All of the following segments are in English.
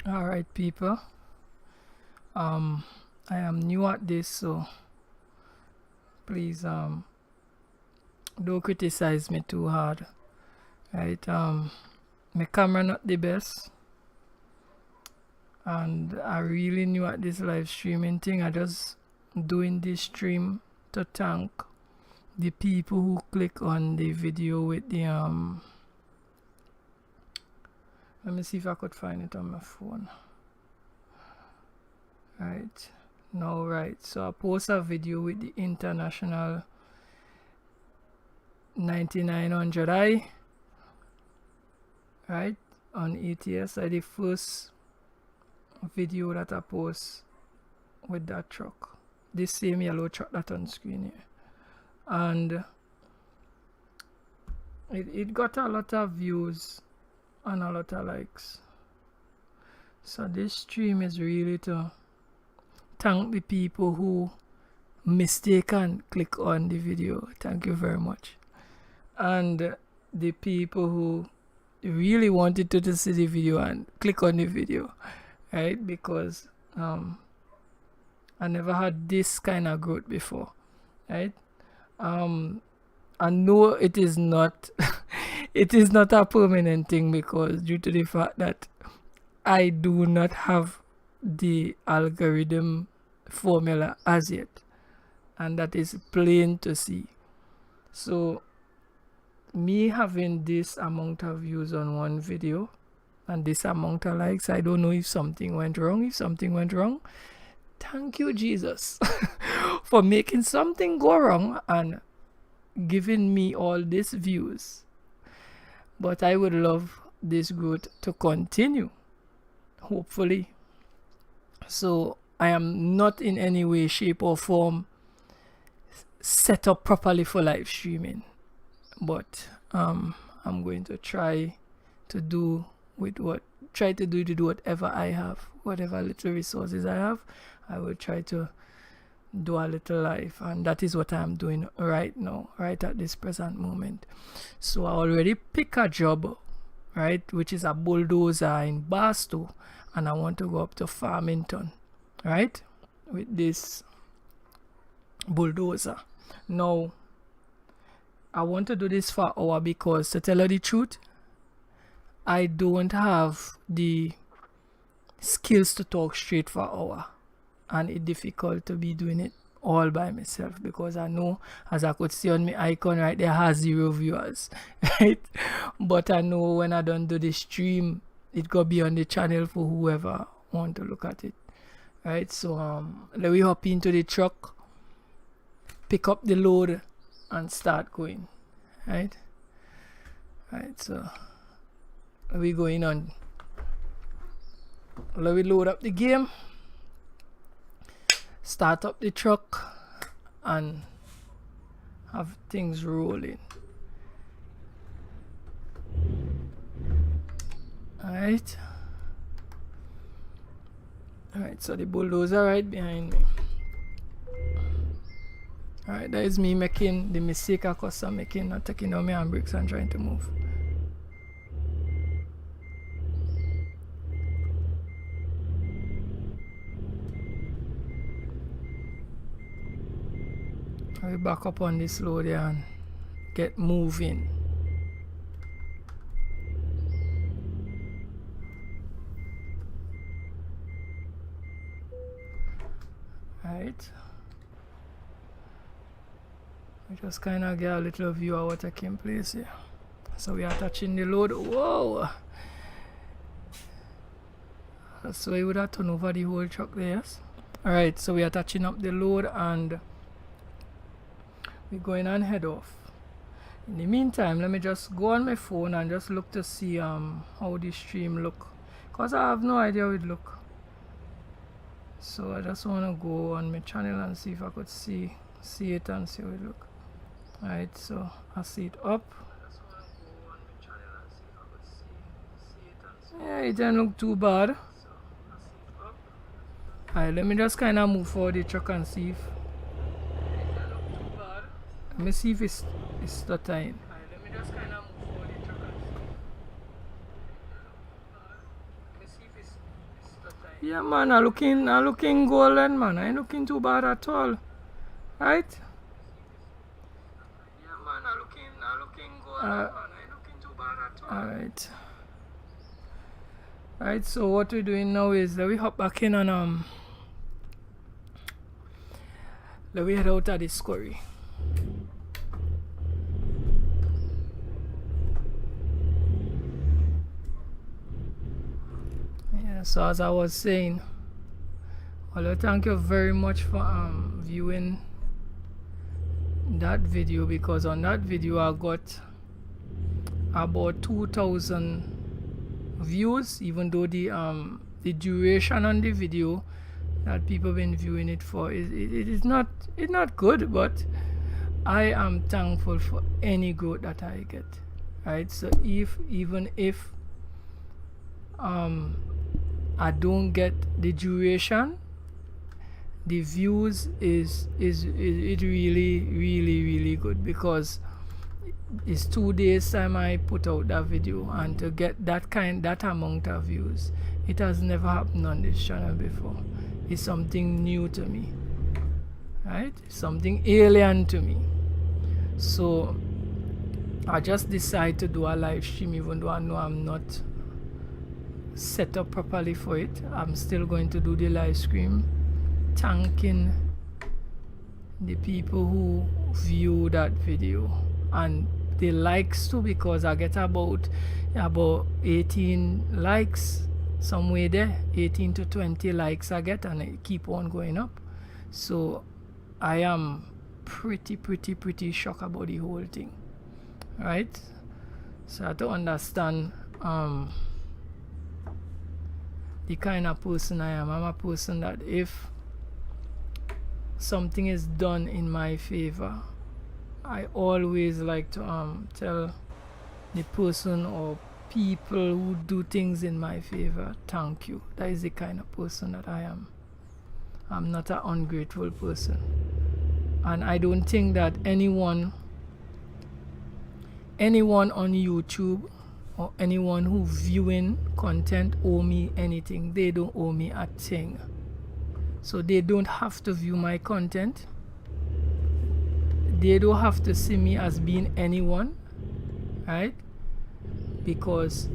Alright people, I am new at this, so please don't criticize me too hard. Right, my camera not the best, and I really new at this live streaming thing. I just doing this stream to thank the people who click on the video with the let me see if I could find it on my phone. Right now, right, so I post a video with the international 9900i, right, on ATS. I the first video that I post with that truck, this same yellow truck that on screen here, and it got a lot of views and a lot of likes. So this stream is really to thank the people who mistaken click on the video. Thank you very much. And the people who really wanted to see the video and click on the video, right? Because I never had this kind of growth before, right? I know it is not it is not a permanent thing, because due to the fact that I do not have the algorithm formula as yet, and that is plain to see. So me having this amount of views on one video and this amount of likes, I don't know if something went wrong. If something went wrong, thank you Jesus for making something go wrong and giving me all these views. But I would love this growth to continue, hopefully. So I am not in any way, shape or form set up properly for live streaming, but I'm going to try to do with whatever I have, whatever little resources I have. I will try to do a little live, and that is what I'm doing right now, right at this present moment. So I already pick a job, right, which is a bulldozer in Barstow, and I want to go up to Farmington, right, with this bulldozer. Now I want to do this for an hour because, to tell you the truth, I don't have the skills to talk straight for an hour, and it's difficult to be doing it all by myself, because I know, as I could see on my icon right there, has 0 viewers, right? But I know when I don't do the stream, it could be on the channel for whoever want to look at it, right? So let me hop into the truck, pick up the load and start going, right? So we going on. Let me load up the game, start up the truck, and have things rolling. Alright, so the bulldozer right behind me. Alright, that is me making the mistake I caused making, not taking down my handbrakes and trying to move. We back up on this load here and get moving. Right, we just kind of get a little view of what taking place here. So we are touching the load. Whoa, so we would have turned over the whole truck there. Yes? Alright, so we are touching up the load and we're going and head off. In the meantime, let me just go on my phone and just look to see how the stream look, because I have no idea how it look. So I just want to go on my channel and see if I could see it and see how it look. Alright, so I see it up. Yeah, it doesn't look too bad. Alright, let me just kind of move forward the truck and see if let me see if it's the time. Let me just kind of move forward the truck and see. Let me see if it's Yeah, man, I looking golden, man. I ain't looking too bad at all, right? Yeah, man, I looking golden, man. I ain't looking too bad at all. Alright. Right, so what we're doing now is that we hop back in and let we head out of this quarry. Yeah, so as I was saying, well, thank you very much for viewing that video, because on that video I got about 2,000 views, even though the duration on the video that people been viewing it for it's not good, but I am thankful for any growth that I get, right? So even if I don't get the duration, the views is it really good, because it's 2 days time I put out that video, and to get that amount of views, it has never happened on this channel before. It's something new to me, right? Something alien to me. So I just decided to do a live stream, even though I know I'm not set up properly for it. I'm still going to do the live stream, thanking the people who view that video and the likes too, because I get about 18 likes somewhere there, 18 to 20 likes I get, and it keep on going up. So I am pretty shocked about the whole thing, right? So I have to understand the kind of person I am. I'm a person that if something is done in my favor, I always like to tell the person or people who do things in my favor, thank you. That is the kind of person that I am. I'm not an ungrateful person, and I don't think that anyone on YouTube or anyone who viewing content owe me anything. They don't owe me a thing. So they don't have to view my content. They don't have to see me as being anyone, right? Because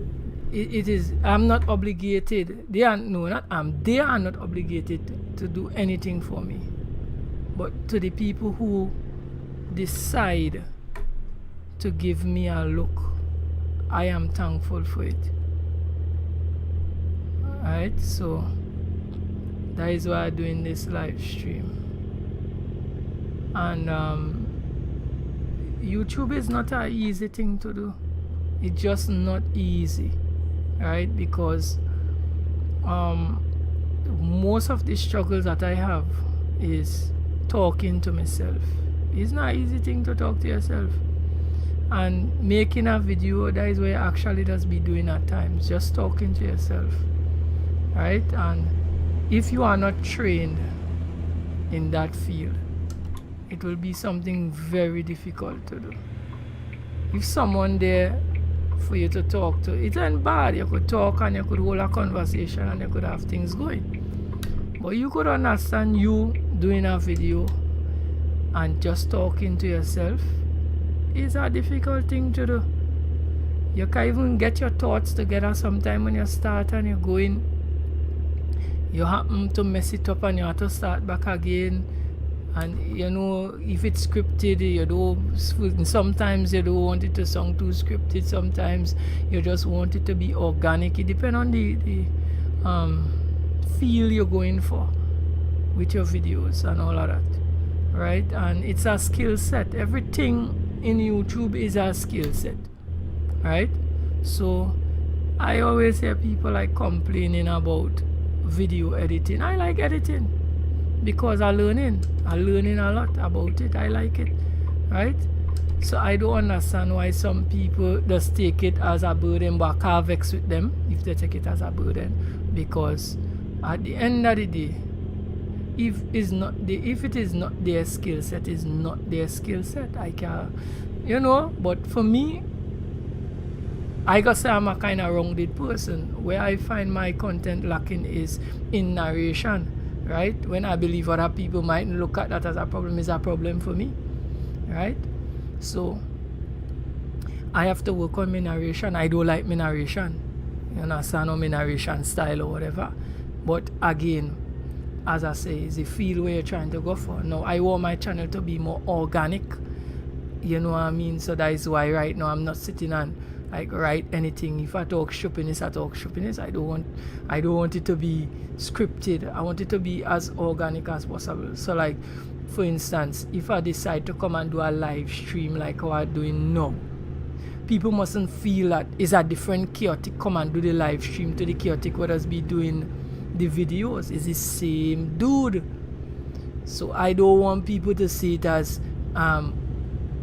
it is, I'm not obligated. They are not obligated to do anything for me. But to the people who decide to give me a look, I am thankful for it. Alright, so that is why I'm doing this live stream. And YouTube is not an easy thing to do. It's just not easy, right? Because most of the struggles that I have is talking to myself. It's not an easy thing to talk to yourself. And making a video, that is what you actually does be doing at times, just talking to yourself, right? And if you are not trained in that field, it will be something very difficult to do. If someone there for you to talk to, it ain't bad. You could talk and you could hold a conversation and you could have things going. But you could understand you doing a video and just talking to yourself is a difficult thing to do. You can't even get your thoughts together sometime when you start and you're going. You happen to mess it up and you have to start back again. And you know, if it's scripted, you don't, sometimes you don't want it to sound too scripted, sometimes you just want it to be organic. It depends on the feel you're going for with your videos and all of that, right? And it's a skill set. Everything in YouTube is a skill set, right? So I always hear people like complaining about video editing. I like editing because I'm learning a lot about it. I like it, right? So I don't understand why some people just take it as a burden, but I can't vex with them if they take it as a burden, because at the end of the day, if it is not their skill set, is not their skill set. I can't, you know. But for me, I gotta say I'm a kind of rounded person. Where I find my content lacking is in narration, right? When I believe other people might look at that as a problem, is a problem for me, right? So I have to work on my narration. I don't like my narration, you understand, or my narration style or whatever. But again, as I say, it's a field where you're trying to go for. Now I want my channel to be more organic, you know what I mean? So that is why right now I'm not sitting and like write anything. If I talk shoppiness, I talk shoppiness. I don't want it to be scripted. I want it to be as organic as possible. So like, for instance, if I decide to come and do a live stream like how I'm doing now, people mustn't feel that it's a different chaotic come and do the live stream to the chaotic what us be doing the videos. It's the same dude. So I don't want people to see it as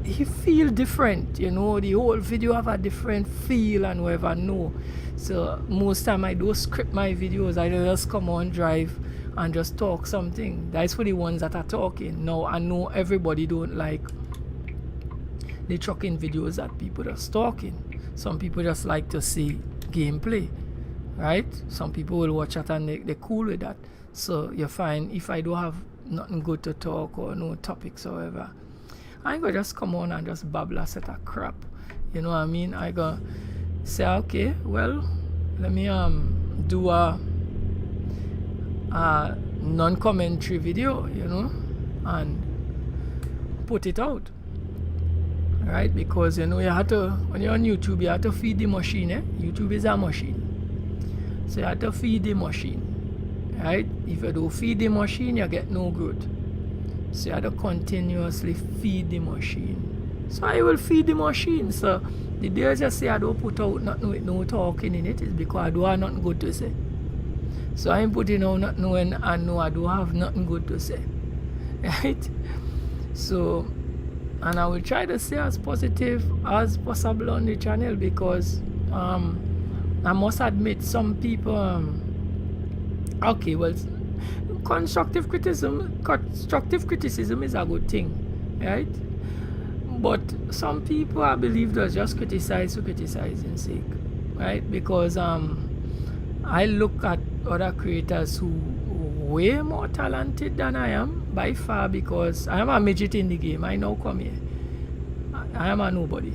he feel different, you know, the whole video have a different feel and whatever. No. So most time I don't script my videos. I just come on drive and just talk something. That's for the ones that are talking. Now I know everybody don't like the trucking videos that people just talking. Some people just like to see gameplay, right? Some people will watch it and they're cool with that. So you find if I don't have nothing good to talk or no topics or whatever, I ain't gonna just come on and just babble a set of crap. You know what I mean? I gonna say, okay, well, let me do a non-commentary video, you know, and put it out. Right? Because you know you have to, when you're on YouTube, you have to feed the machine, eh? YouTube is a machine. So you have to feed the machine. Right? If you don't feed the machine, you get no growth. So you have to continuously feed the machine. So I will feed the machine. So the day I just say I don't put out nothing with no talking in it is because I don't have nothing good to say. So I'm putting out nothing when I know I don't have nothing good to say. Right? So, and I will try to stay as positive as possible on the channel because I must admit some people okay, well, constructive criticism is a good thing, right? But some people, I believe, does just criticize for criticizing sake, right? Because I look at other creators who way more talented than I am by far, because I am a midget in the game. I now come here, I am a nobody,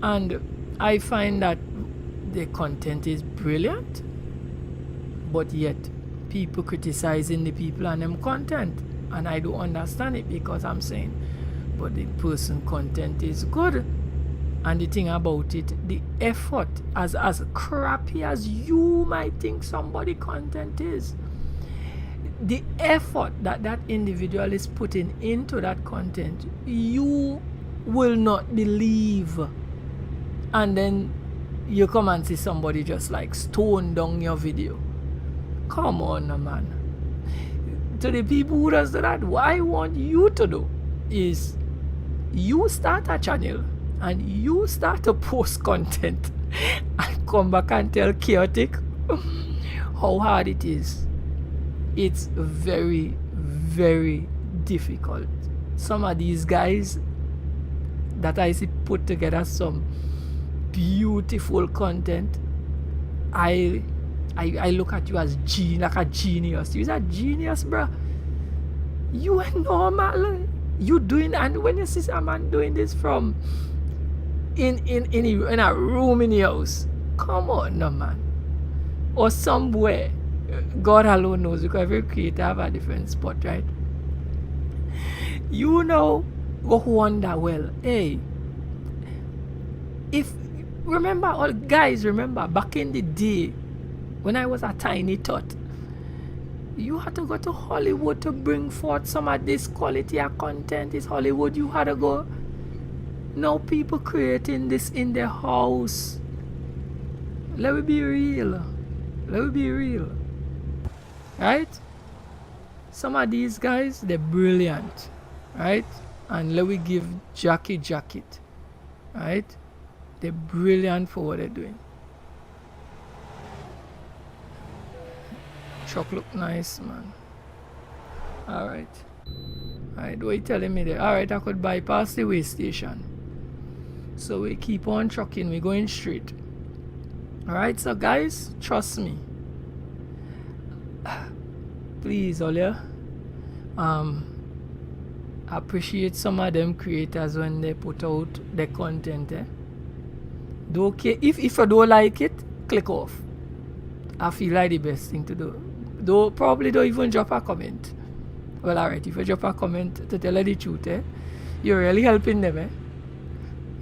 and I find that the content is brilliant, but yet people criticizing the people and them content, and I don't understand it because I'm saying, but the person content is good. And the thing about it, the effort, as crappy as you might think somebody content is, the effort that that individual is putting into that content, you will not believe. And then you come and see somebody just like stone down your video. Come on, man. To the people who does that, what I want you to do is you start a channel and you start to post content and come back and tell chaotic how hard it is. It's very, very difficult. Some of these guys that I see put together some beautiful content, I look at you as like a genius. You're a genius, bro. You are normal. You doing, and when you see a man doing this from in a room in your house, come on, no man, or somewhere, God alone knows, because every creator have a different spot, right? You know, go wonder, well, hey, if remember, all guys, remember back in the day when I was a tiny tot, you had to go to Hollywood to bring forth some of this quality of content. It's Hollywood, you had to go. Now people creating this in their house. Let me be real. Let me be real. Right? Some of these guys, they're brilliant. Right? And let me give jacket. Right? They're brilliant for what they're doing. Truck look nice, man. Alright. Alright, what are you telling me there? Alright, I could bypass the way station. So we keep on trucking, we're going straight. Alright, so guys, trust me. Please, Olia, appreciate some of them creators when they put out their content. Don't care. If you don't like it, click off. I feel like the best thing to do. Probably don't even drop a comment. Well, alright, if you drop a comment, to tell you the truth, you're really helping them.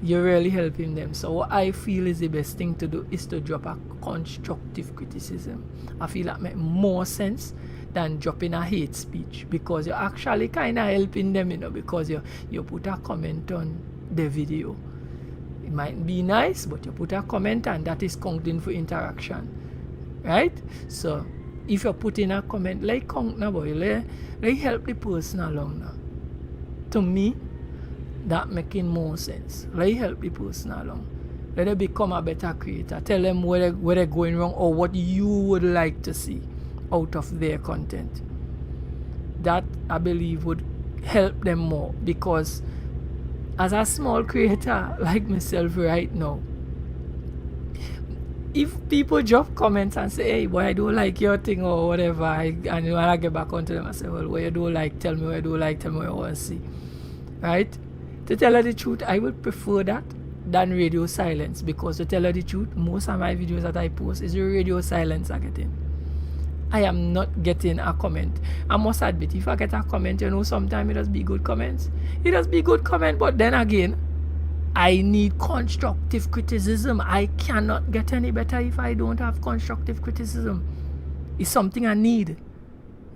You're really helping them. So what I feel is the best thing to do is to drop a constructive criticism. I feel that makes more sense than dropping a hate speech, because you're actually kind of helping them, because you put a comment on the video. It might be nice, but you put a comment and that is counting for interaction, right? So if you put in a comment, like count now, boy, like help the person along now. To me, that making more sense. Like help the person along. Let them become a better creator. Tell them where they're going wrong or what you would like to see out of their content. That, I believe, would help them more, because as a small creator like myself right now, if people drop comments and say, hey, boy, I don't like your thing or whatever, and when I get back onto them, I say, well, what you don't like, tell me what you don't like, tell me what you want to see. Right? To tell you the truth, I would prefer that than radio silence, because to tell you the truth, most of my videos that I post is radio silence I get in. I am not getting a comment. I must admit, if I get a comment, sometimes it does be good comments. It does be good comment, but then again, I need constructive criticism. I cannot get any better if I don't have constructive criticism. It's something I need.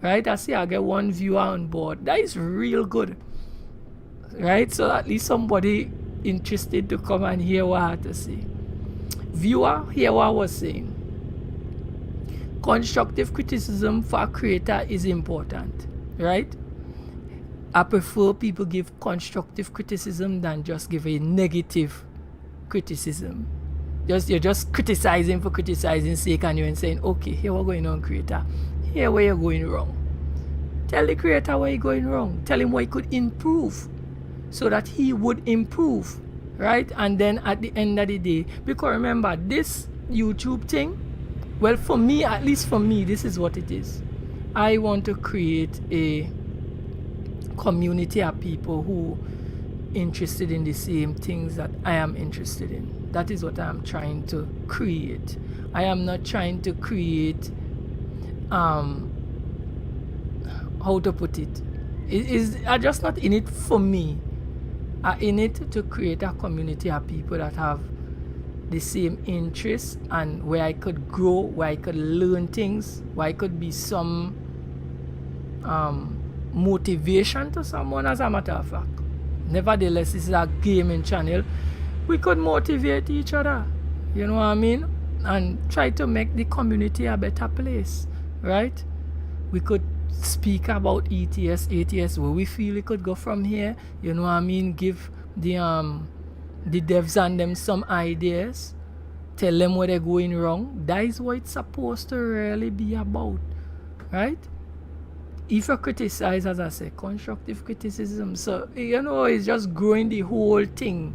Right? I see I get one viewer on board. That is real good. Right? So at least somebody interested to come and hear what I had to say. Viewer, hear what I was saying. Constructive criticism for a creator is important, right? I prefer people give constructive criticism than just give a negative criticism. You're just criticizing for criticizing sake, and you're saying, okay, here what's going on, creator. Here where you're going wrong. Tell the creator where you're going wrong. Tell him what he could improve so that he would improve, right? And then at the end of the day, because remember, this YouTube thing, well, for me, at least for me, this is what it is. I want to create a community of people who are interested in the same things that I am interested in. That is what I am trying to create. I am not trying to create, how to put it? I'm just not in it for me. I'm in it to create a community of people that have the same interests, and where I could grow, where I could learn things, where I could be some motivation to someone, as a matter of fact. Nevertheless, this is a gaming channel. We could motivate each other, you know what I mean? And try to make the community a better place, right? We could speak about ATS, where we feel it could go from here, you know what I mean? Give the devs and them some ideas, tell them where they're going wrong. That is what it's supposed to really be about, right? If you criticize, as I say, constructive criticism, so it's just growing the whole thing,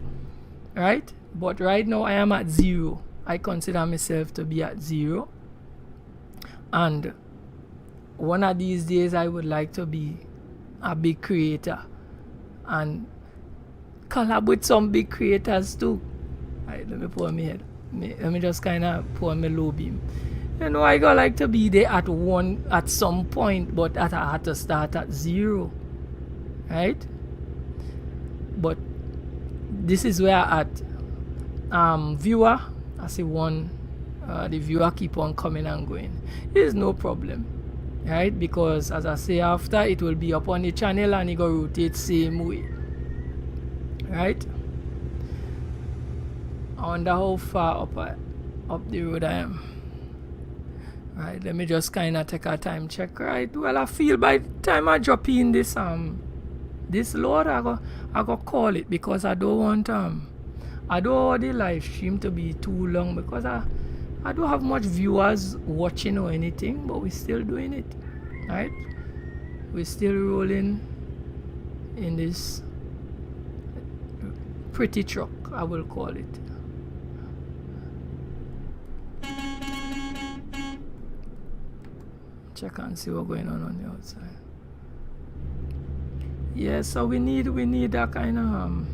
right? But right now I am at 0. I consider myself to be at 0, and one of these days I would like to be a big creator and collab with some big creators too. Right, let me pour on my head. Let me just kind of pour on my low beam. I gotta like to be there at some point, but I had to start at 0, right? But this is where at viewer, I see one, the viewer keep on coming and going. There's no problem, right? Because as I say, after it will be up on the channel and it go rotate same way. Right? I wonder how far up the road I am. Right, let me just kind of take a time check. Right, well, I feel by the time I drop in this load, I go call it, because I don't want the live stream to be too long, because I don't have much viewers watching or anything, but we're still doing it. Right, we're still rolling in this pretty truck. I will call it. Check and see what's going on the outside. Yeah, so we need that kind of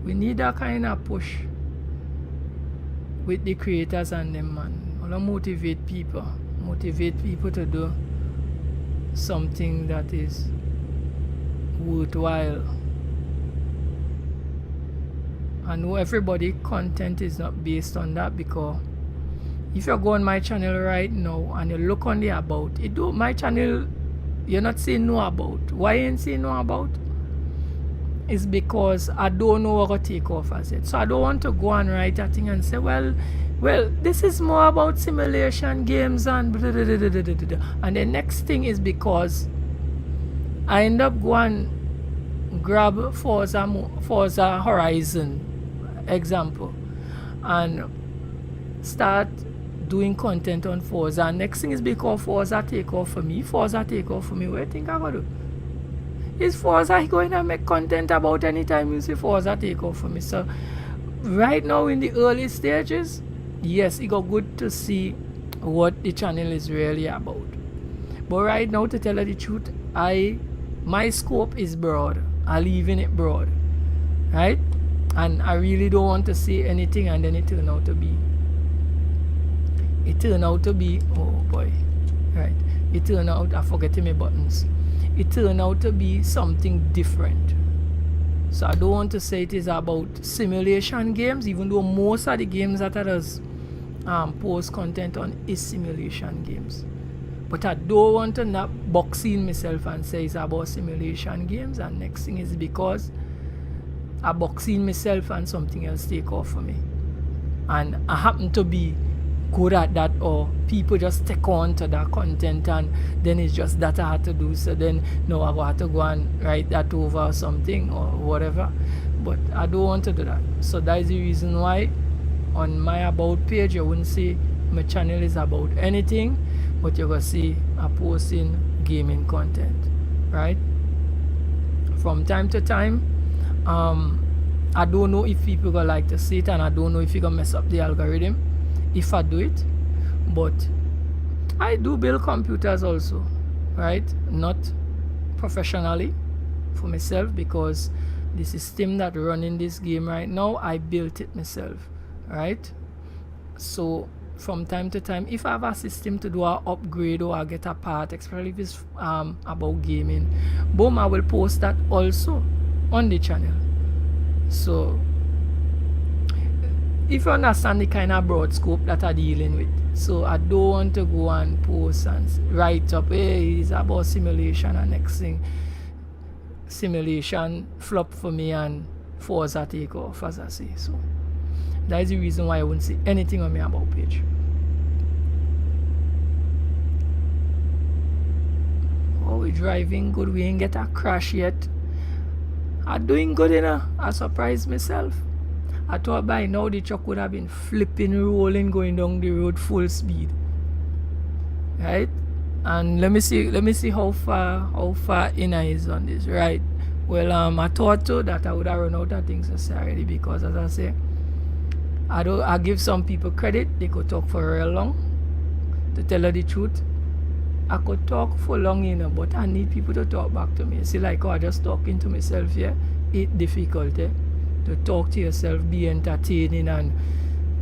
we need that kind of push with the creators and them, man. Wanna motivate people to do something that is worthwhile. I know everybody content is not based on that, because if you go on my channel right now and you look on the about, it do my channel, you're not saying no about. Why you ain't saying no about? It's because I don't know what to take off as it. So I don't want to go and write a thing and say, well, this is more about simulation games and blah, blah, blah, blah, blah, blah, blah. And the next thing is because I end up going grab Forza Horizon example and start doing content on Forza. And next thing is because Forza take off for me. What do you think I'm gonna do? Is Forza going to make content about anytime you see Forza take off for me? So right now in the early stages, yes, it got good to see what the channel is really about. But right now, to tell you the truth, my scope is broad. I leave in it broad, right? And I really don't want to say anything and then it turn out to be, oh boy, right? It turned out, I forgetting my buttons. It turned out to be something different. So I don't want to say it is about simulation games, even though most of the games that I does post content on is simulation games. But I don't want to not box in myself and say it's about simulation games, and next thing is because I box in myself and something else take off for me. And I happen to be good at that, or people just take on to that content and then it's just that I had to do, so then no, I have to go and write that over or something or whatever. But I don't want to do that. So that is the reason why on my about page you wouldn't see my channel is about anything, but you're gonna see I posting gaming content, right? From time to time. I don't know if people gonna like to see it, and I don't know if you're gonna mess up the algorithm if I do it. But I do build computers also, right? Not professionally, for myself, because the system that running this game right now, I built it myself, right? So from time to time, if I have a system to do an upgrade or I get a part, especially if it's about gaming, boom, I will post that also on the channel. So if you understand the kind of broad scope that I'm dealing with, so I don't want to go and post and write up, hey, it's about simulation, and next thing simulation flop for me and Forza take off, as I say. So that is the reason why I wouldn't see anything on my about page. Oh, we're driving good, we ain't get a crash yet. I'm doing good, you know. I surprised myself. I thought by now the truck would have been flipping, rolling, going down the road full speed, right? And let me see how far Inna is on this, right? Well, I thought too that I would have run out of things necessarily, because as I say, I give some people credit, they could talk for real long. To tell you the truth, I could talk for long, you know, but I need people to talk back to me. See, like I just talking to myself here, it's difficult, eh? To talk to yourself, be entertaining, and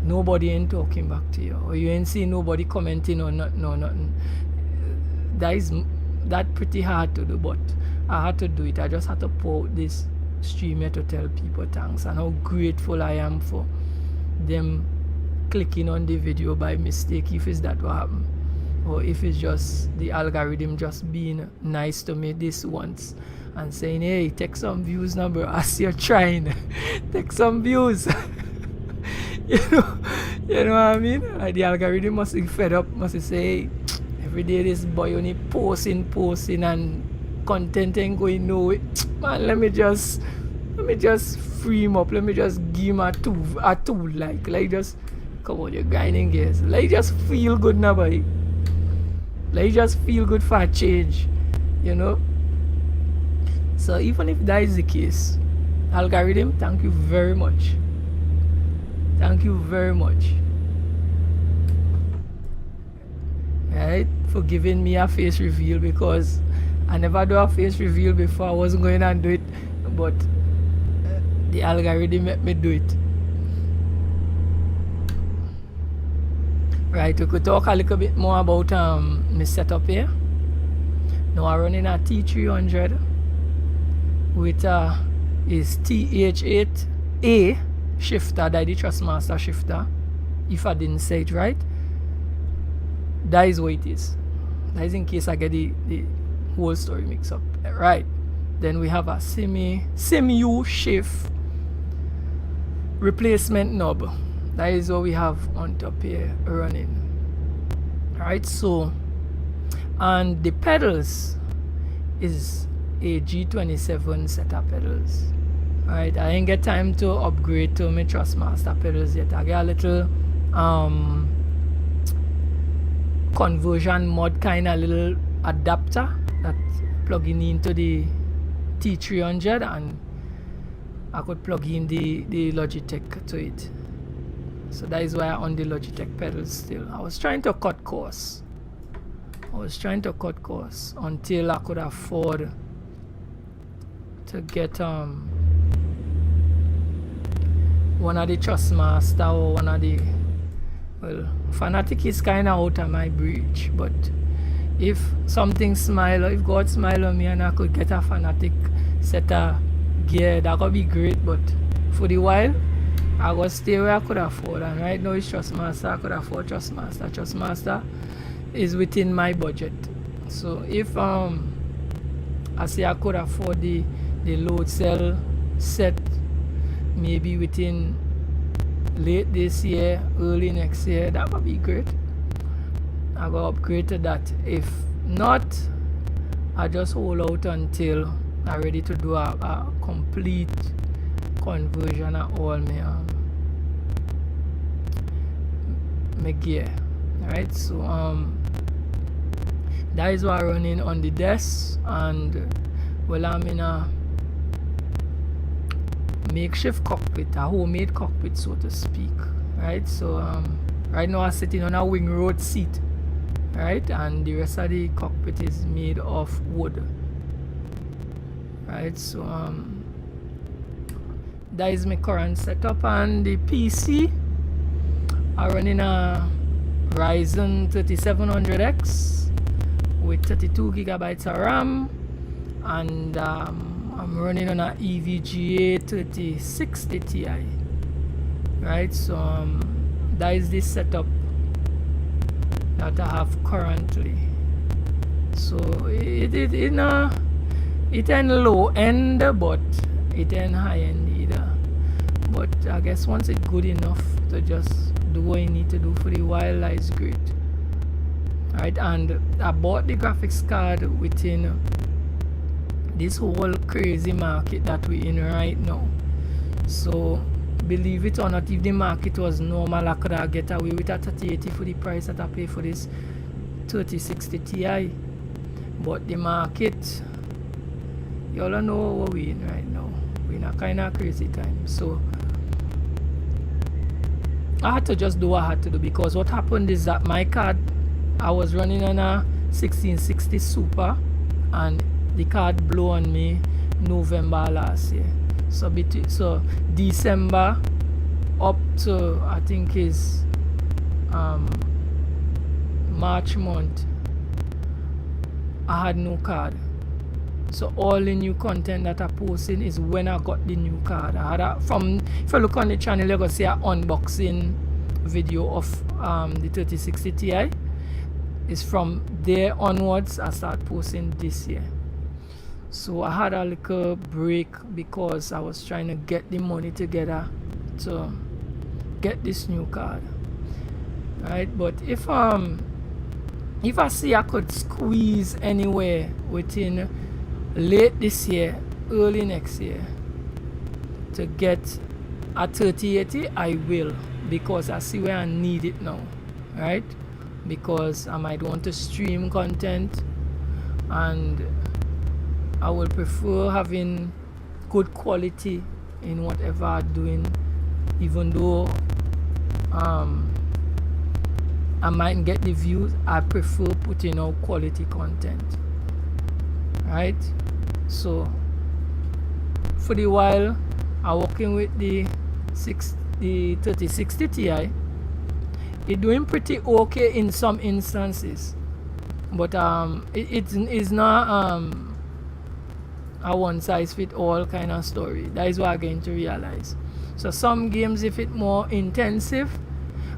nobody ain't talking back to you, or you ain't seeing nobody commenting or nothing. That pretty hard to do, but I had to do it. I just had to pour out this stream here to tell people thanks and how grateful I am for them clicking on the video by mistake, if it's that what happened, or if it's just the algorithm just being nice to me this once and saying, hey, take some views now, bro. As you're trying, take some views. you know what I mean? The algorithm must be fed up, must say, hey, every day this boy only posting and content ain't going nowhere. Man, let me just free him up. Let me just give him a tool, like just come on, you're grinding gears. Like just feel good now, boy. Like just feel good for a change, you know. So even if that is the case, algorithm, thank you very much. Thank you very much. Right, for giving me a face reveal, because I never do a face reveal before. I wasn't going to do it, but the algorithm made me do it. Right, we could talk a little bit more about my setup here. Now I'm running a T300 with is TH8A shifter, that is the Trustmaster shifter, if I didn't say it right. That is what it is. That is in case I get the whole story mixed up. Right. Then we have a SIMU shift replacement knob. That is what we have on top here running. Right. So, and the pedals is a G27 set of pedals. Right. I didn't get time to upgrade to my Trustmaster pedals yet. I get a little conversion mod kind of little adapter that plugging into the T300, and I could plug in the Logitech to it. So that is why I'm on the Logitech pedals still. I was trying to cut costs. Until I could afford to get one of the Trustmaster or one of the, well, Fanatic is kind of out of my reach, but if something smile, or if God smile on me and I could get a Fanatic set of gear, that would be great. But for the while, I would stay where I could afford, and right now it's Trustmaster. I could afford Trustmaster. Trustmaster is within my budget. So if I say I could afford the load cell set, maybe within late this year, early next year, that would be great. I go upgrade to that. If not, I just hold out until I'm ready to do a complete conversion of all my gear. Right, so that is what I'm running on the desk, and well, I'm in a makeshift cockpit, a homemade cockpit, so to speak. Right, so right now I'm sitting on a wing road seat, right, and the rest of the cockpit is made of wood. Right, so that is my current setup. And the PC, I'm running a Ryzen 3700X with 32 gigabytes of RAM, and I'm running on a EVGA 3060 Ti. Right, so that is the setup that I have currently. So it ain't low end, but it ain't high end either. But I guess once it's good enough to just do what you need to do for the while, that is great. Right, and I bought the graphics card within this whole crazy market that we're in right now. So believe it or not, if the market was normal, I could have get away with a 3080 for the price that I pay for this 3060 Ti. But the market, you all know what we're in right now. We're in a kind of crazy time. So I had to just do what I had to do, because what happened is that my card, I was running on a 1660 Super, and the card blew on me November last year. So December up to I think is March month, I had no card. So all the new content that I posting is when I got the new card. I had if you look on the channel, you're gonna see an unboxing video of the 3060 Ti. It's from there onwards I start posting this year. So I had a little break because I was trying to get the money together to get this new card. Right, but if I see I could squeeze anywhere within late this year, early next year to get a 3080, I will, because I see where I need it now. Right, because I might want to stream content, and I will prefer having good quality in whatever I'm doing, even though I mightn't get the views. I prefer putting out quality content, right? So for the while I'm working with the 3060 Ti. It's doing pretty okay in some instances, but it is not a one size fit all kind of story. That is what I'm going to realize. So some games, if it's more intensive,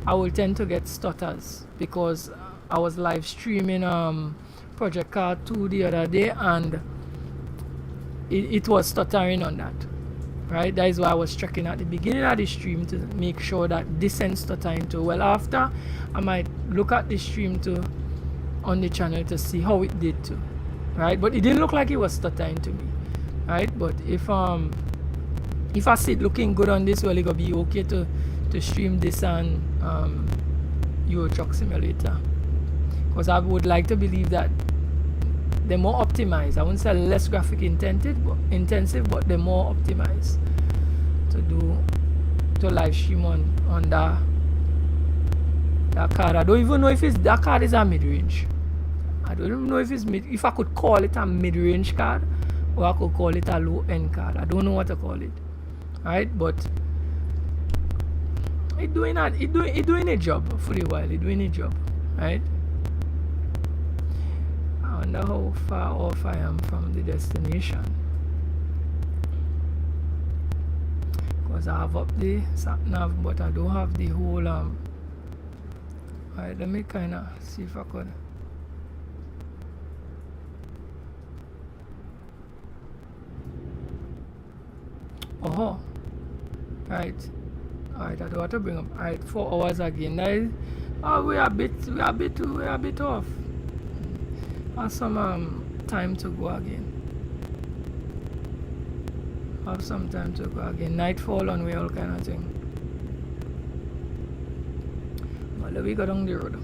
I will tend to get stutters, because I was live streaming Project Card 2 the other day, and it was stuttering on that, right? That is why I was checking at the beginning of the stream to make sure that this sent stuttering too. Well, after, I might look at the stream too on the channel to see how it did too, right? But it didn't look like it was stuttering to me, right? But if I see it looking good on this, well, it's gonna be okay to stream this and Euro Truck Simulator, because I would like to believe that they're more optimized. I wouldn't say less graphic intensive, but they're more optimized to live stream on that card. I don't even know if that card is a mid-range. I don't even know if I could call it a mid-range card, or I could call it a low-end card. I don't know what to call it, right? But it doing a job for a while. It doing a job, right? I wonder how far off I am from the destination, because I have up the sat nav, but I don't have the whole alright, let me kinda see if I could. Oh, right. Alright, I don't want to bring up. Alright, 4 hours again. That is, we are a bit off. Have some time to go again. Have some time to go again. Nightfall on way, all kind of thing. Well, let me go down the road.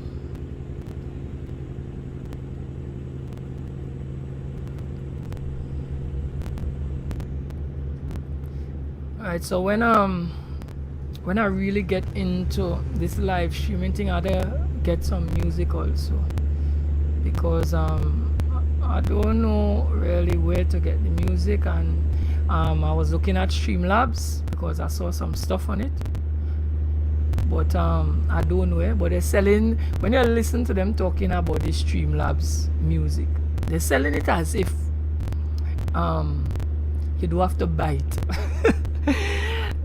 Alright, so when I really get into this live streaming thing, I get some music also, because I don't know really where to get the music, and I was looking at Streamlabs because I saw some stuff on it, but I don't know where. But they're selling, when you listen to them talking about the Streamlabs music, they're selling it as if you do have to buy it.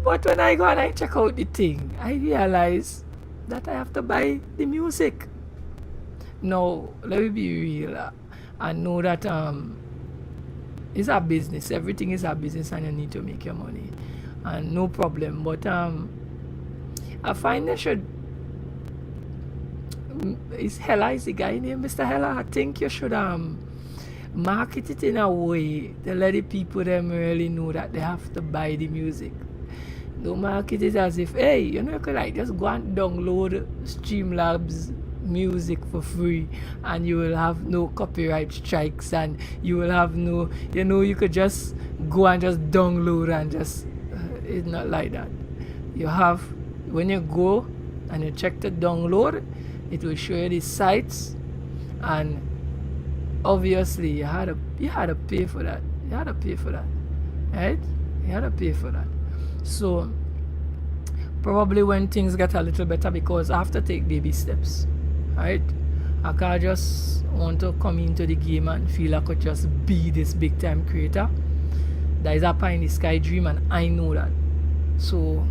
But when I go and I check out the thing, I realize that I have to buy the music. Now, let me be real. I know that it's a business. Everything is a business, and you need to make your money, and no problem. But I find they should. Is Hella is the guy named Mr. Hella? I think you should market it in a way to let the people them really know that they have to buy the music. Don't market it as if, hey, you know, you could like just go and download Streamlabs music for free, and you will have no copyright strikes, and you will have no, you know, you could just go and just download and just it's not like that. You have, when you go and you check the download, it will show you the sites, and obviously you had to pay for that. You had to pay for that, right? You had to pay for that. So probably when things get a little better, because I have to take baby steps, right? I can't just want to come into the game and feel I could just be this big time creator. That is a pie in the sky dream, and I know that. So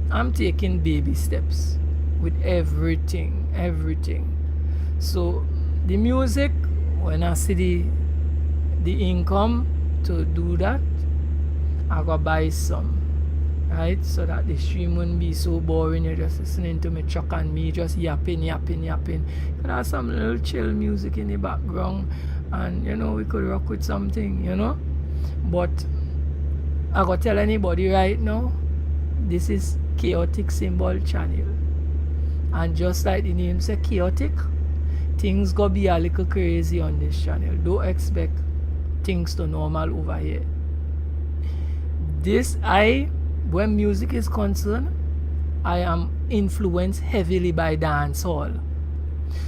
I'm taking baby steps with everything. So the music, when I see the income to do that, I gotta buy some, right? So that the stream wouldn't be so boring. You're just listening to me truck and me just yapping. Could have some little chill music in the background, and you know, we could rock with something, you know. But I gotta tell anybody right now, this is Chaotic Symbol channel, and just like the name say, chaotic, things gonna be a little crazy on this channel. Don't expect things to normal over here. when music is concerned, I am influenced heavily by dancehall.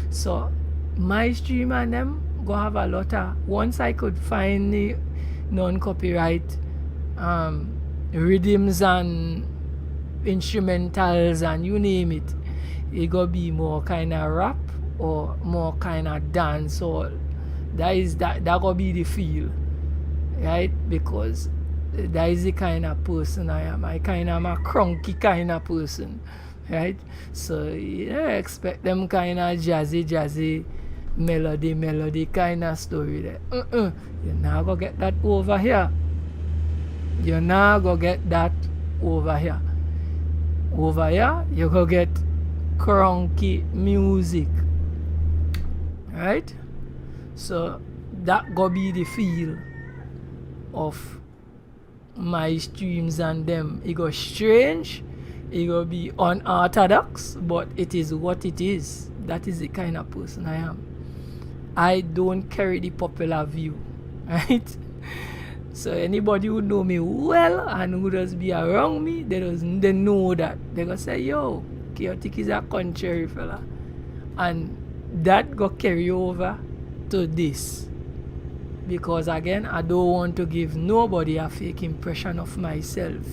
So my stream and them go have a lot of, once I could find the non-copyright rhythms and instrumentals and you name it, it go be more kind of rap or more kind of dancehall. That go be the feel, right? Because that is the kind of person I am. I kind of am a crunky kind of person, right? So expect them kind of jazzy melody kind of story there. You're not gonna get that over here. You're not gonna get that over here. Over here, you're gonna get crunky music, right? So that gonna be the feel of my streams and them. It go strange, it go be unorthodox, but it is what it is. That is the kind of person I am. I don't carry the popular view, right? So anybody who know me well and who does be around me, they know that. They go say, yo, Chaotic is a contrary fella. And that go carry over to this. Because again, I don't want to give nobody a fake impression of myself.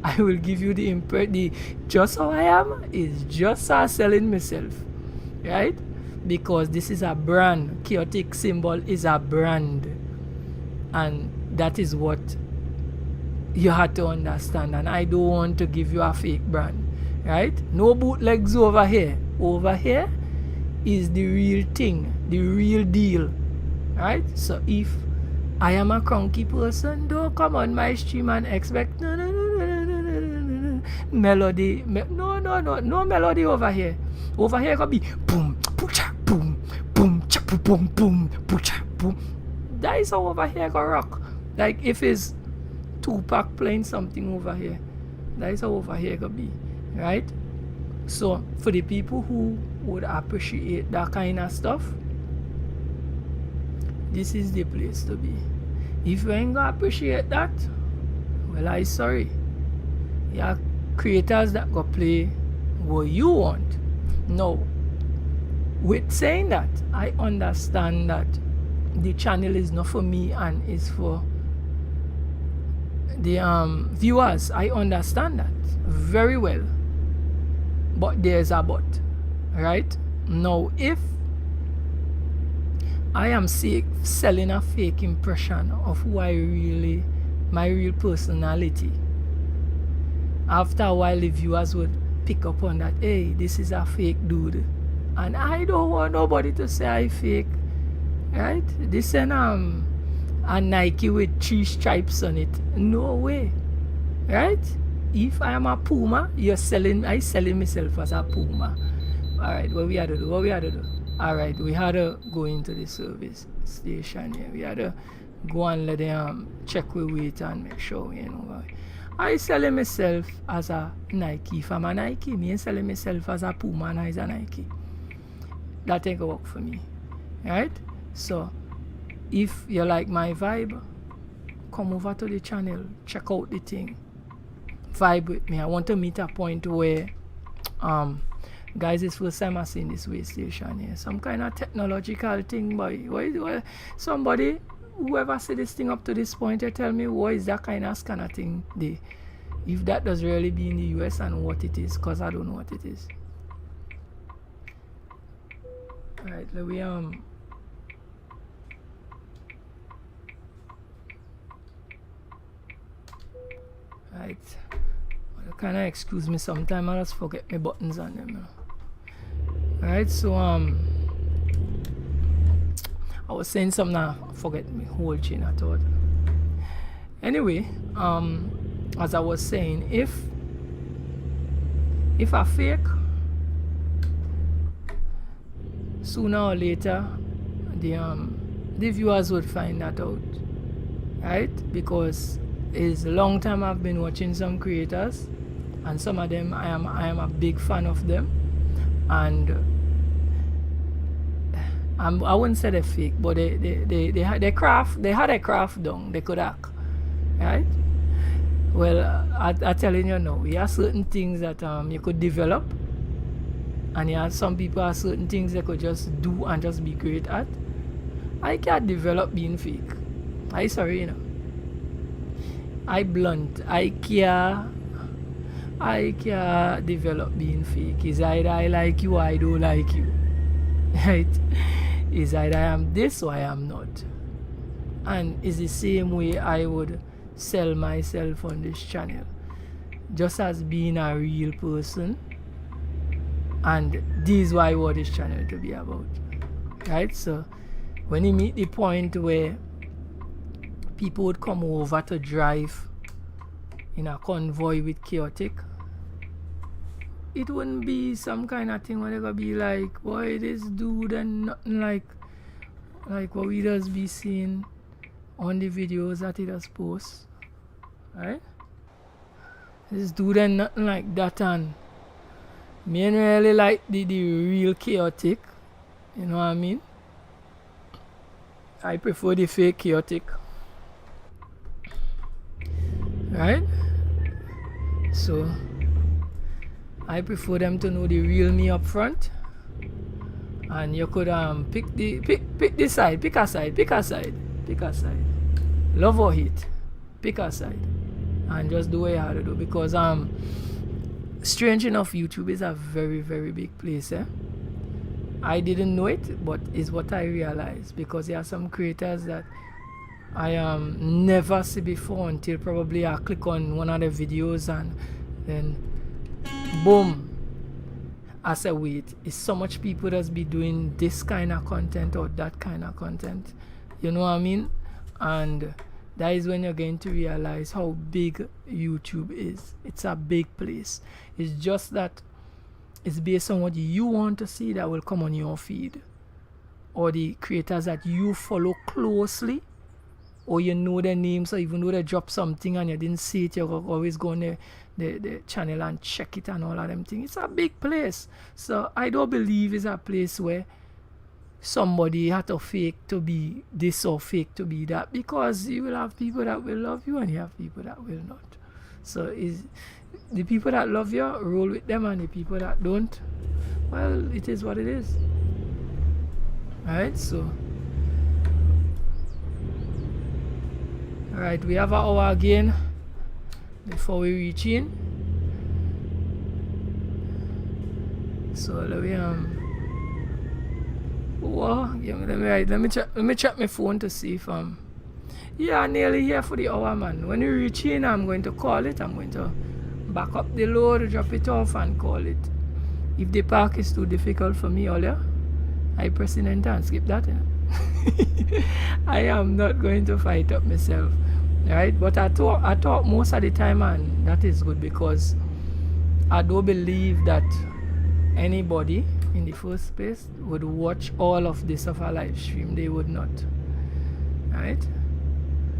I will give you the just how I am is just how selling myself, right? Because this is a brand. Chaotic symbol is a brand, and that is what you have to understand. And I don't want to give you a fake brand, right? No bootlegs over here. Over here is the real thing, the real deal, right? So if I am a cranky person, don't come on my stream and expect melody. No melody over here. Over here could be boom, poocha, boom, boom, cha, boom, boom, poocha, boom. That is how over here go rock. Like if it's Tupac playing something over here, that is how over here go be, right? So for the people who would appreciate that kind of stuff, this is the place to be. If you ain't gonna appreciate that, well, I sorry. You are creators that go play what you want. No. With saying that, I understand that the channel is not for me and is for the viewers. I understand that very well. But there's a but, right? Now, if I am selling a fake impression of who I really, my real personality, after a while the viewers would pick up on that, hey, this is a fake dude. And I don't want nobody to say I fake, right? This is a Nike with 3 stripes on it. No way, right? If I am a Puma, I selling myself as a Puma. Alright, what we had to do? Alright, we had to go into the service station here. We had to go and let them check we weight and make sure we know. I selling myself as a Nike. If I'm a Nike, me selling myself as a Puma and as a Nike. That ain't gonna work for me. Right? So if you like my vibe, come over to the channel, check out the thing. Vibe with me. I want to meet a point where guys, it's first time I seen this way station here. Some kind of technological thing, boy. Somebody, whoever set this thing up to this point, you tell me what is that kind of scanner thing there. If that does really be in the US and what it is, because I don't know what it is. Alright, let we right. You kind of excuse me sometime, I just forget my buttons on them. Alright, so I was saying something, I forget me whole chain of thought. Anyway, as I was saying, if I fake, sooner or later the viewers would find that out, right? Because it's a long time I've been watching some creators, and some of them I am a big fan of them, and I wouldn't say they're fake, but they had their craft done. They could act, right? Well, I telling you now, we have certain things that you could develop, and you have some people have certain things they could just do and just be great at. I can't develop being fake. I sorry, you know. I blunt. I can't develop being fake. It's either I like you or I don't like you. Right? It's either I am this or I am not. And it's the same way I would sell myself on this channel. Just as being a real person. And this is what I want this channel to be about. Right? So when you meet the point where people would come over to drive in a convoy with Chaotic, it wouldn't be some kind of thing where they're gonna be like, boy, this dude and nothing like what we just be seeing on the videos that he does post. Right? This dude and nothing like that, and me ain't really like the real Chaotic. You know what I mean? I prefer the fake Chaotic. Right? So I prefer them to know the real me up front. And you could pick the side, pick a side. Love or hate, pick a side. And just do what you have to do, because strange enough, YouTube is a very, very big place, eh? I didn't know it, but it's what I realized, because there are some creators that I never see before until probably I click on one of the videos, and then boom, I said, wait, is so much people that's be doing this kind of content or that kind of content, you know what I mean? And that is when you're going to realize how big YouTube is. It's a big place. It's just that it's based on what you want to see that will come on your feed, or the creators that you follow closely, or you know their names, or even though they drop something and you didn't see it, you're always go on the channel and check it and all of them things. It's a big place. So I don't believe it's a place where somebody had to fake to be this or fake to be that, because you will have people that will love you and you have people that will not. So is the people that love you, roll with them, and the people that don't, well, it is what it is. Alright, so alright, we have an hour again before we reach in. So let me let me check my phone to see if yeah, nearly here for the hour, man. When we reach in, I'm going to call it. I'm going to back up the load, drop it off, and call it. If the park is too difficult for me earlier, I press in enter and skip that. Yeah? I am not going to fight up myself, right? But I thought most of the time, and that is good, because I don't believe that anybody in the first place would watch all of this of a live stream. They would not, right?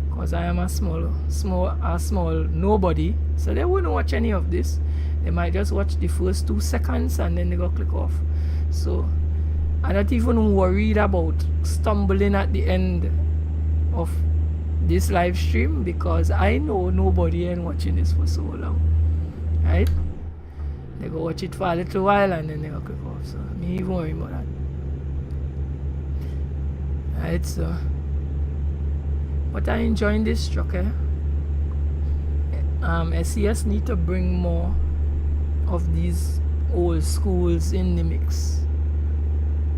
Because I am a small nobody, so they wouldn't watch any of this. They might just watch the first 2 seconds and then they go click off. So I'm not even worried about stumbling at the end of this live stream, because I know nobody ain't watching this for so long, right? They go watch it for a little while and then they go click off. So me even worry about that. Right, so but I enjoying this truck, eh? SES need to bring more of these old schools in the mix.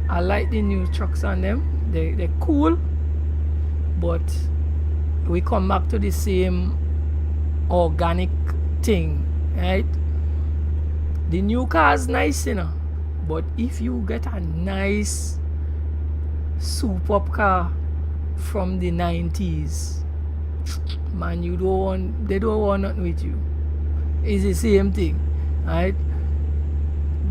I like the new trucks on them. They're cool, but we come back to the same organic thing, right? The new car is nice, you know, but if you get a nice soup-up car from the 90s, man, they don't want nothing with you. It's the same thing, right?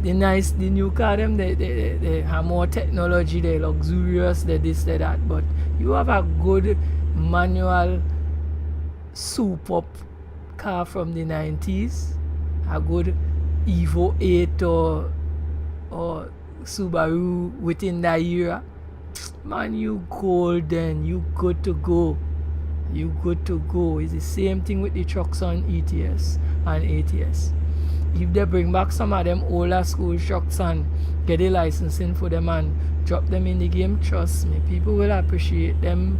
The new car, them they have more technology, they're luxurious, they're this, they're that, but you have a good manual soup-up car from the 90s, a good Evo 8 or Subaru within that era, man, you golden, you good to go, you good to go. It's the same thing with the trucks on ETS and ATS. If they bring back some of them older school trucks and get the licensing for them and drop them in the game, trust me, people will appreciate them.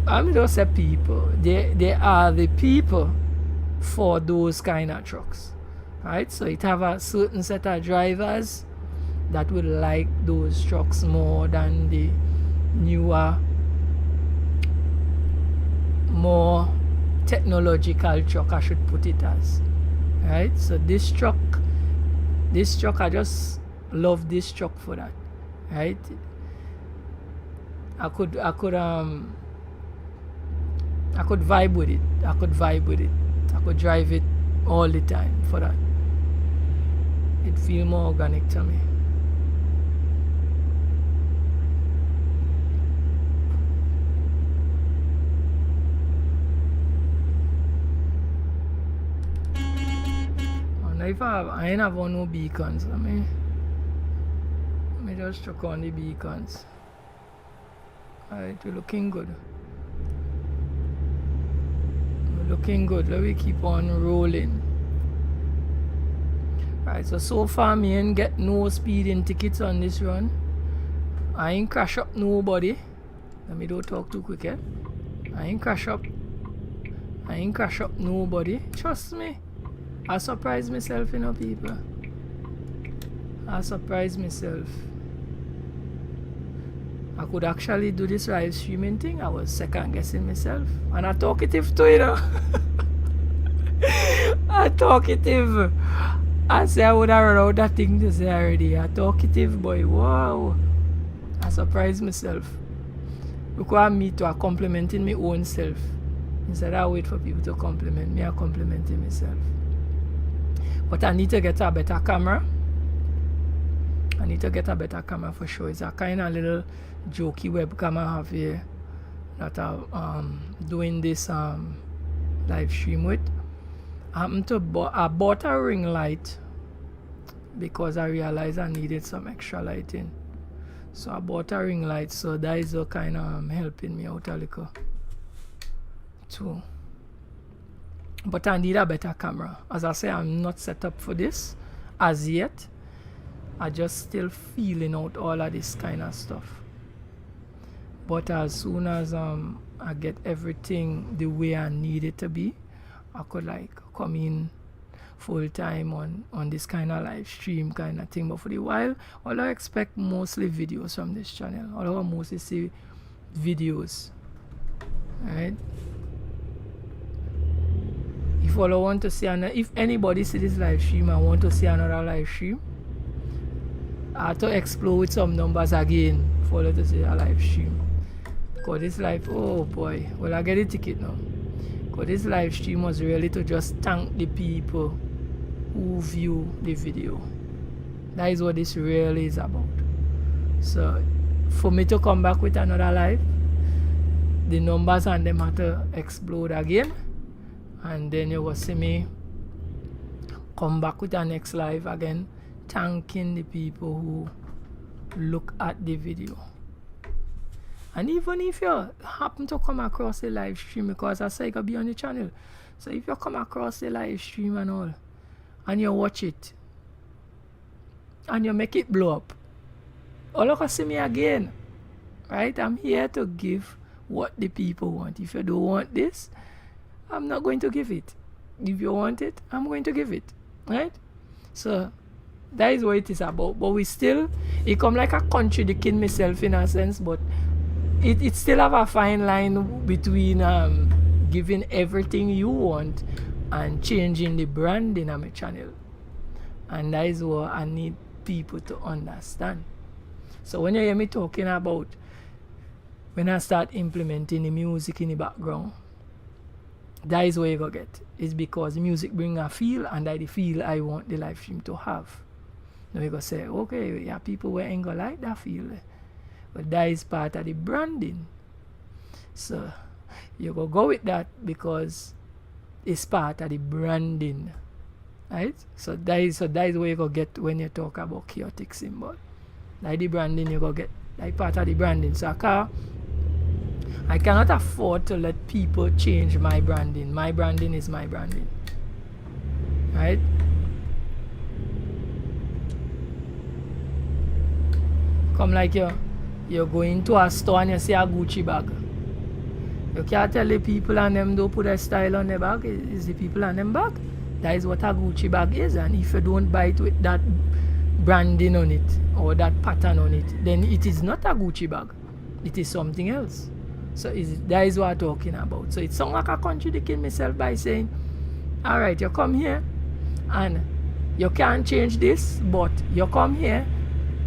I'm just say people, they are the people for those kind of trucks, right? So it have a certain set of drivers that would like those trucks more than the newer, more technological truck, I should put it as, right? So this truck I just love this truck for that, right? I could vibe with it. I could drive it all the time for that. It feels more organic to me. And if I ain't have on no beacons, let me just check on the beacons. Alright, we're looking good. Looking good. Let me keep on rolling. Right, so far me ain't get no speeding tickets on this run. I ain't crash up nobody. Let me don't talk too quick, eh? I ain't crash up nobody. Trust me. I surprise myself, you know, people. I surprise myself. I could actually do this live streaming thing. I was second guessing myself. And I talkative too, you know. I talkative. I say I would have run out that thing to say already. I talkative, boy. Wow. I surprised myself. Because me to complimenting my own self. Instead I wait for people to compliment me, I complimenting myself. But I need to get a better camera. I need to get a better camera for sure. It's a kind of little jokey webcam I have here that I'm doing this live stream with. I bought a ring light because I realized I needed some extra lighting. So I bought a ring light, so that is kind of helping me out a little too. But I need a better camera. As I say, I'm not set up for this as yet. I just still feeling out all of this kind of stuff. But as soon as I get everything the way I need it to be, I could like come in full time on this kind of live stream kind of thing. But for the while, all I expect mostly videos from this channel. All I mostly see videos. Alright? If all I want to see if anybody see this live stream and want to see another live stream, I have to explore with some numbers again for to see a live stream. Because this live, oh boy, well I get a ticket now. Because this live stream was really to just thank the people who view the video. That is what this really is about. So for me to come back with another live, the numbers and them have to explode again. And then you will see me come back with the next live again, thanking the people who look at the video. And even if you happen to come across the live stream, because I say it could be on the channel, so if you come across the live stream and all, and you watch it, and you make it blow up, all you can see me again, right? I'm here to give what the people want. If you don't want this, I'm not going to give it. If you want it, I'm going to give it, right? So that is what it is about. But we still, it come like a contradicting myself in a sense, but it still have a fine line between giving everything you want and changing the branding of my channel. And that is what I need people to understand. So when you hear me talking about when I start implementing the music in the background, that is what you go get. It's because music bring a feel, and that the feel I want the live stream to have. Now you go say, okay, yeah, people will ain't gonna like that feel. But that is part of the branding. So you go with that because it's part of the branding. Right? So that is what you go get when you talk about chaotic symbol. Like the branding you go get. Like part of the branding. So I cannot afford to let people change my branding. My branding is my branding. Right? Come like you're going to a store and you see a Gucci bag. You can't tell the people and them don't put a style on the bag. It's the people and them bag. That is what a Gucci bag is. And if you don't buy it with that branding on it or that pattern on it, then it is not a Gucci bag. It is something else. So that is what I'm talking about. So it sounds like I'm contradicting myself by saying, alright, you come here and you can't change this, but you come here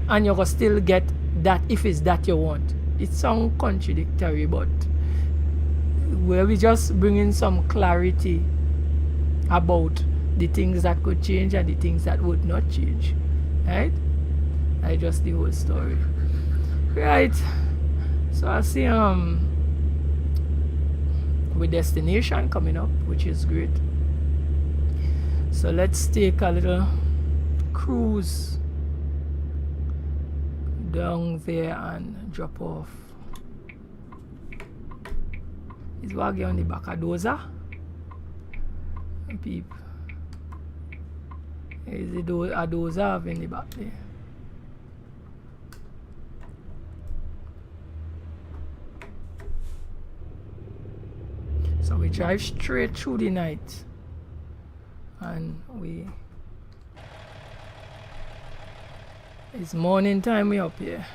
and you're going to still get that if it's that you want. It sounds contradictory, but where we just bring in some clarity about the things that could change and the things that would not change. Right? That's just the whole story. Right. So I see with destination coming up, which is great. So let's take a little cruise down there and drop off. Is Waggy on the back of Doza? Peep. Is it a Doza in the back there? So we drive straight through the night and it's morning time, we up here.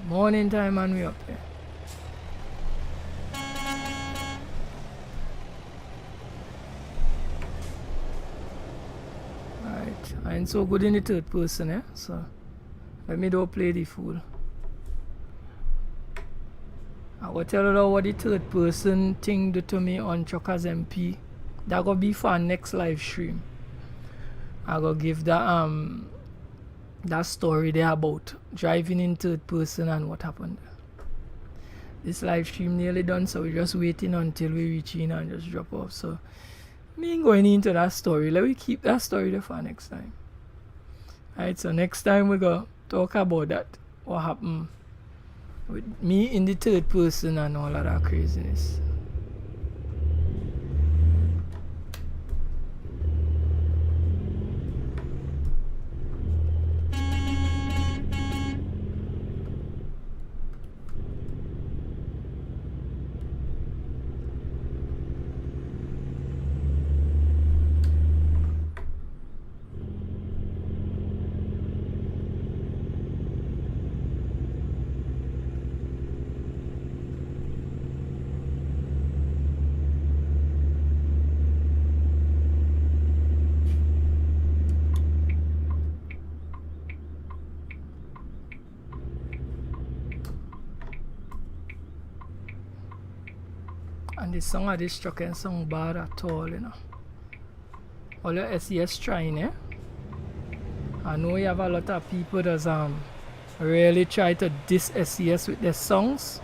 Morning time and we up here. Right, I ain't so good in the third person, eh? So let me don't play the fool. I will tell you what the third person thing do to me on Truckers MP. That gonna be for our next live stream. I gonna give that story there about driving in third person and what happened. This live stream nearly done, so we're just waiting until we reach in and just drop off. So me ain't going into that story. Let me keep that story there for next time. Alright, so next time we go talk about that. What happened with me in the third person and all of that craziness. And the song of this truck ain't song bad at all, you know. All your SES trying, eh? I know you have a lot of people that really try to diss SES with their songs.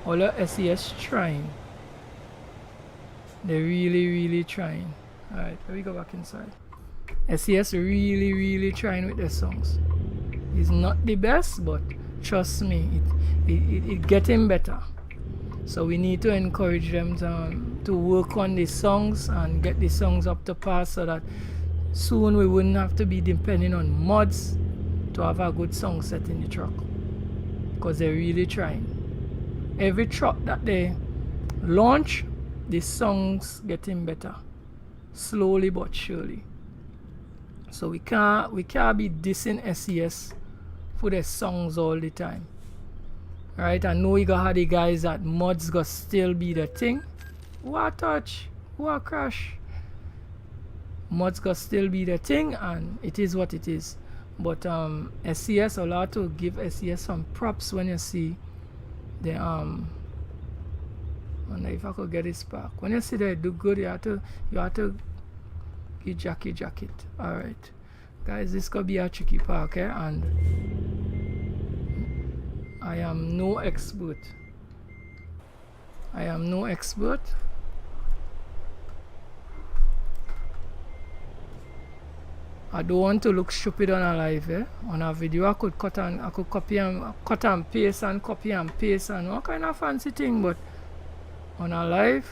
All your SES trying. They're really trying. Alright, let me go back inside. SES really trying with their songs. It's not the best, but trust me, it getting better. So we need to encourage them to work on the songs and get the songs up to par so that soon we wouldn't have to be depending on mods to have a good song set in the truck. Because they're really trying. Every truck that they launch, the songs getting better. Slowly but surely. So we can't be dissing SES for their songs all the time. Right, I know you gotta have the guys that mods gotta still be the thing. What touch? What crash? Mods gotta still be the thing, and it is what it is. But SES, a lot to give SES some props when you see the I wonder if I could get this back. When you see they do good, you have to give jacket. Alright. Guys, this could be a tricky part, okay? And I am no expert. I don't want to look stupid on a live, eh? On a video I could cut and paste and copy and paste and all kind of fancy thing, but on a live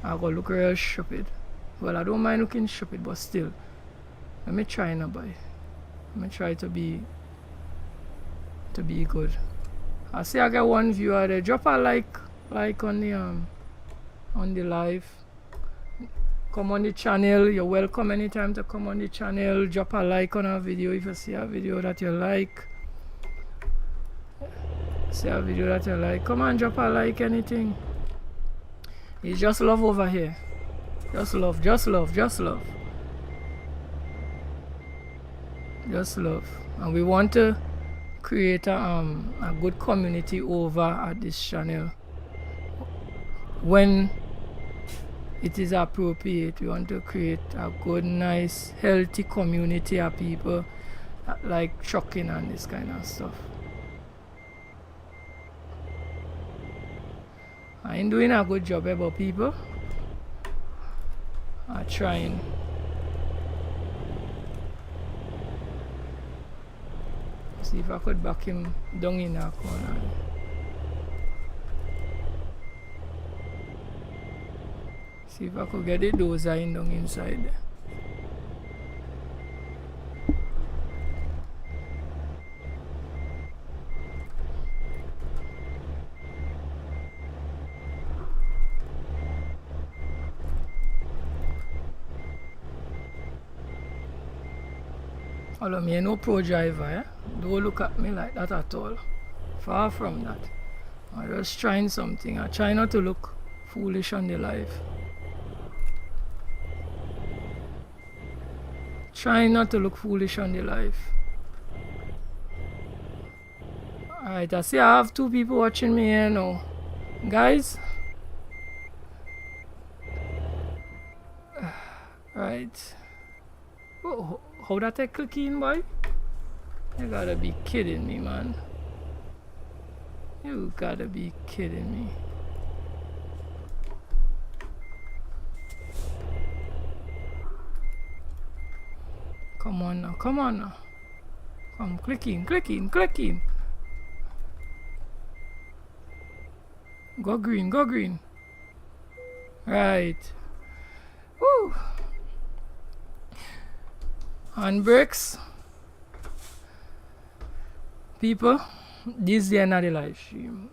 I go look real stupid. Well, I don't mind looking stupid, but still, let me try now, boy. Let me try to be good. I see I get one viewer there. Drop a like on the live. Come on the channel. You're welcome anytime to come on the channel. Drop a like on a video if you see a video that you like. See a video that you like. Come on, drop a like, anything. It's just love over here. Just love, just love, just love. Just love. And we want to create a good community over at this channel. When it is appropriate, we want to create a good, nice, healthy community of people that like trucking and this kind of stuff. I ain't doing a good job about people. I'm trying. See if I could back him down in that corner. See if I could get the dozer in down inside there. Although me no pro driver, eh? Don't look at me like that at all. Far from that. I'm just trying something. I try not to look foolish on the live. Try not to look foolish on the live. Alright, I see I have 2 people watching me here now. Guys. Right. Oh, how that I click in, boy? You gotta be kidding me, man. You gotta be kidding me. Come on now, come on now. Come, click in, click in, click in. Go green, go green. Right. Woo. Handbrakes. People, this is the end of the live stream.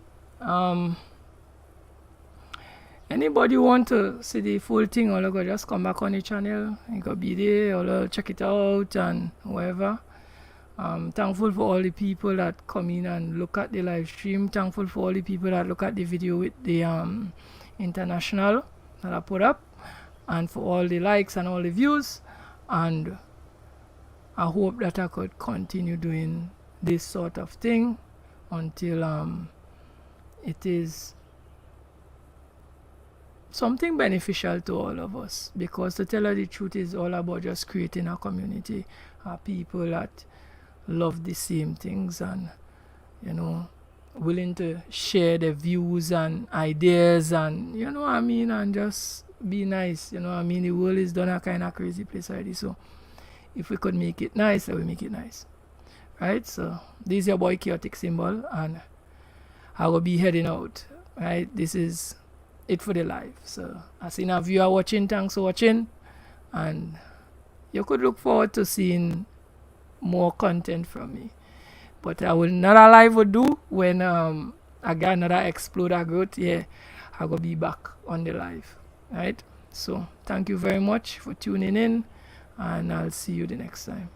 Anybody want to see the full thing, or go just come back on the channel. You can be there, or check it out and whatever. Thankful for all the people that come in and look at the live stream. Thankful for all the people that look at the video with the international that I put up, and for all the likes and all the views. And I hope that I could continue doing this sort of thing until it is something beneficial to all of us, because to tell you the truth, is all about just creating a community of people that love the same things and, you know, willing to share their views and ideas, and, you know what I mean, and just be nice. You know what I mean, the world is done a kind of crazy place already, so if we could make it nice, then we make it nice. Right, so this is your boy Chaotic Symbol, and I will be heading out. Right, this is it for the live. So I see now viewer watching, thanks for watching, and you could look forward to seeing more content from me. But I will another live would do when I got another exploder growth. Yeah, I will be back on the live. Right, so thank you very much for tuning in, and I'll see you the next time.